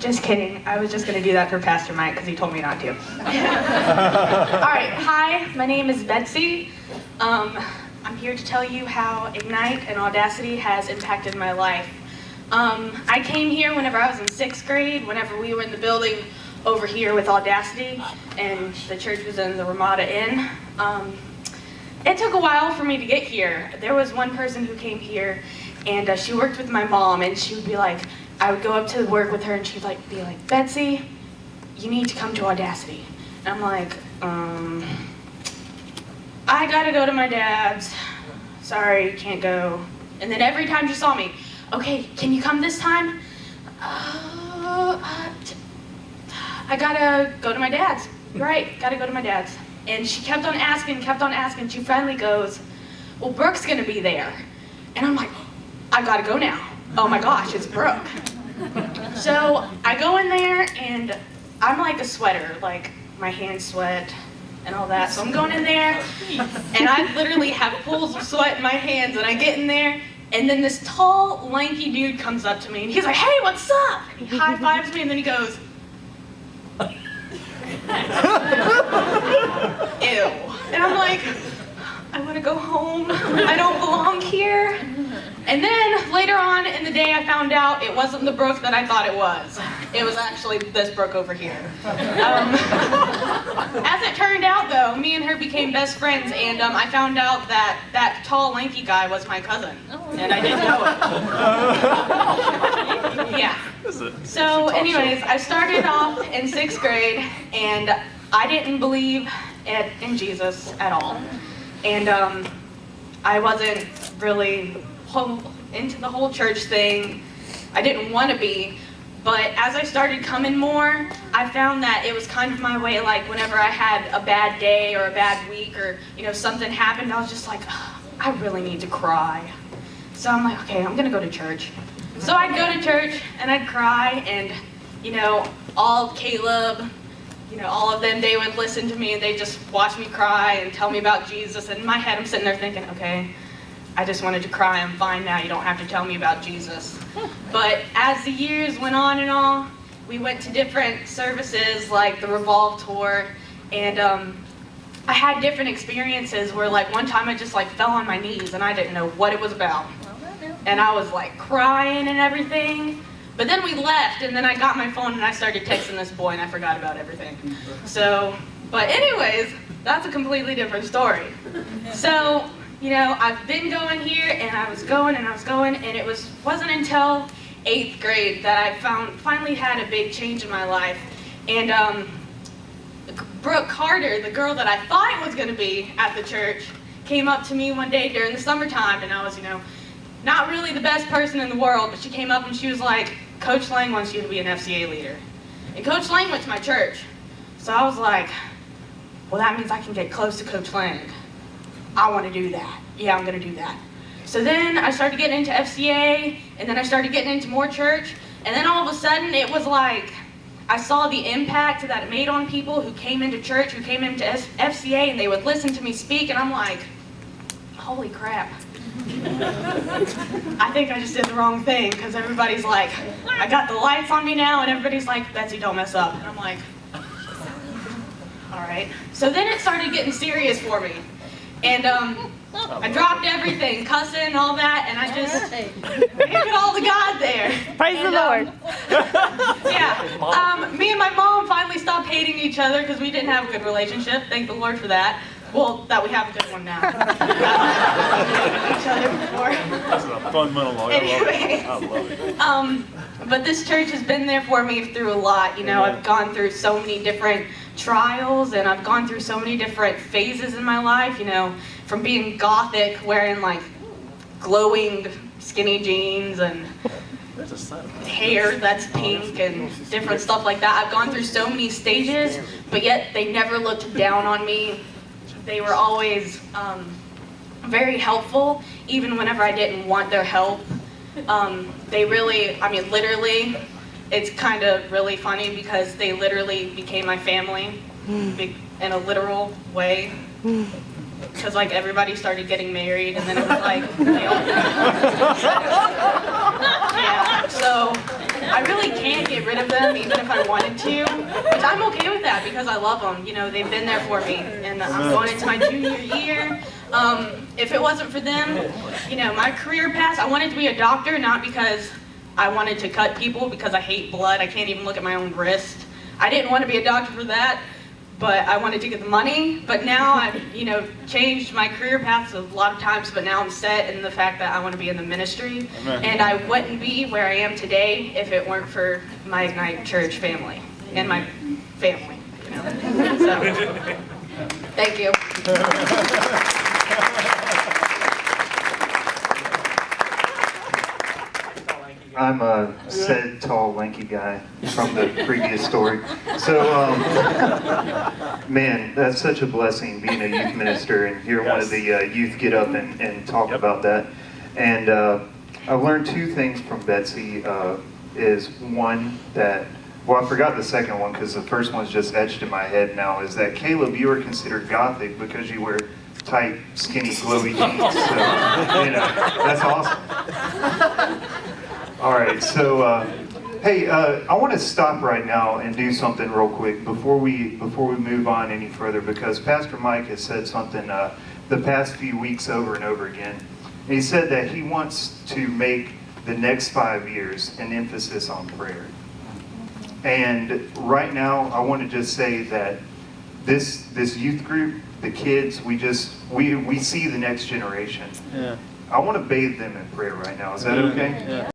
Just kidding. I was just going to do that for Pastor Mike because he told me not to. Alright, hi, my name is Betsy. I'm here to tell you how Ignite and Audacity has impacted my life. I came here whenever I was in 6th grade, whenever we were in the building over here with Audacity, and the church was in the Ramada Inn. It took a while for me to get here. There was one person who came here, and she worked with my mom, and she would be like, I would go up to work with her, and she'd be like, Betsy, you need to come to Audacity. And I'm like, I gotta go to my dad's. Sorry, can't go. And then every time she saw me, okay, can you come this time? I gotta go to my dad's. Right, gotta go to my dad's. And she kept on asking. She finally goes, well, Brooke's gonna be there. And I'm like, I gotta go now. Oh my gosh, it's Brooke. So I go in there and I'm like a sweater, like my hands sweat and all that. So I'm going in there and I literally have pools of sweat in my hands, and I get in there and then this tall, lanky dude comes up to me and he's like, hey, what's up? He high fives me and then he goes, ew. And I'm like, I want to go home. I don't belong here. And then later on in the day, I found out it wasn't the Brooke that I thought it was. It was actually this Brooke over here. As it turned out, though, me and her became best friends, and I found out that that tall, lanky guy was my cousin, and I didn't know it. Yeah. So, anyways, I started off in 6th grade, and I didn't believe in Jesus at all. And I wasn't really into the whole church thing. I didn't want to be, but as I started coming more, I found that it was kind of my way, like whenever I had a bad day or a bad week or, something happened, I was just like, oh, I really need to cry. So I'm like, okay, I'm gonna go to church. So I'd go to church and I'd cry, and, all of Caleb, all of them, they would listen to me and they just watch me cry and tell me about Jesus. And in my head, I'm sitting there thinking, okay, I just wanted to cry. I'm fine now. You don't have to tell me about Jesus. But as the years went on and all, we went to different services like the Revolve Tour, and I had different experiences where, like, one time I just fell on my knees and I didn't know what it was about. And I was crying and everything. But then we left, and then I got my phone and I started texting this boy and I forgot about everything. So, but anyways, that's a completely different story. So, I've been going here, and I was going, and it wasn't until 8th grade that I finally had a big change in my life. And Brooke Carter, the girl that I thought was going to be at the church, came up to me one day during the summertime, and I was, not really the best person in the world, but she came up and she was like, Coach Lang wants you to be an FCA leader. And Coach Lang went to my church. So I was like, well, that means I can get close to Coach Lang. I want to do that. Yeah, I'm going to do that. So then I started getting into FCA, and then I started getting into more church, and then all of a sudden it was like I saw the impact that it made on people who came into church, who came into FCA, and they would listen to me speak, and I'm like, holy crap. I think I just did the wrong thing, because everybody's like, I got the lights on me now, and everybody's like, Betsy, don't mess up. And I'm like, all right. So then it started getting serious for me. And I dropped everything, cussing, all that, and I just gave it all to God there. Praise the Lord. Yeah. Me and my mom finally stopped hating each other because we didn't have a good relationship. Thank the Lord for that. Well, that we have a good one now. Each other before. That's a fun monologue. Anyway, I love it. But this church has been there for me through a lot. I've gone through so many different trials, and I've gone through so many different phases in my life, from being gothic, wearing glowing skinny jeans and hair that's pink and different stuff like that. I've gone through so many stages, but yet they never looked down on me. They were always very helpful, even whenever I didn't want their help. They really, literally, it's kind of really funny because they literally became my family in a literal way. Because everybody started getting married, and then it was they all yeah. So I really can't get rid rid of them, even if I wanted to, which I'm okay with that because I love them. You know, they've been there for me, and I'm going into my junior year. If it wasn't for them, you know, my career path, I wanted to be a doctor, not because I wanted to cut people, because I hate blood. I can't even look at my own wrist. I didn't want to be a doctor for that, but I wanted to get the money. But now I've, you know, changed my career paths a lot of times, but now I'm set in the fact that I want to be in the ministry. Amen. And I wouldn't be where I am today if it weren't for my Ignite Church family and my family, you know. So, thank you. I'm a said tall, lanky guy from the previous story. So, man, that's such a blessing being a youth minister and hearing one of the youth get up and talk about that. And I've learned two things from Betsy. Is one that, well, I forgot the second one because the first one's just etched in my head now, is that Caleb, you are considered gothic because you wear tight, skinny, glowy jeans. So, you know, that's awesome. All right, so hey, I want to stop right now and do something real quick before we move on any further, because Pastor Mike has said something the past few weeks over and over again. And he said that he wants to make the next 5 years an emphasis on prayer. And right now, I want to just say that this youth group, the kids, we see the next generation. Yeah. I want to bathe them in prayer right now. Is that okay? Yeah.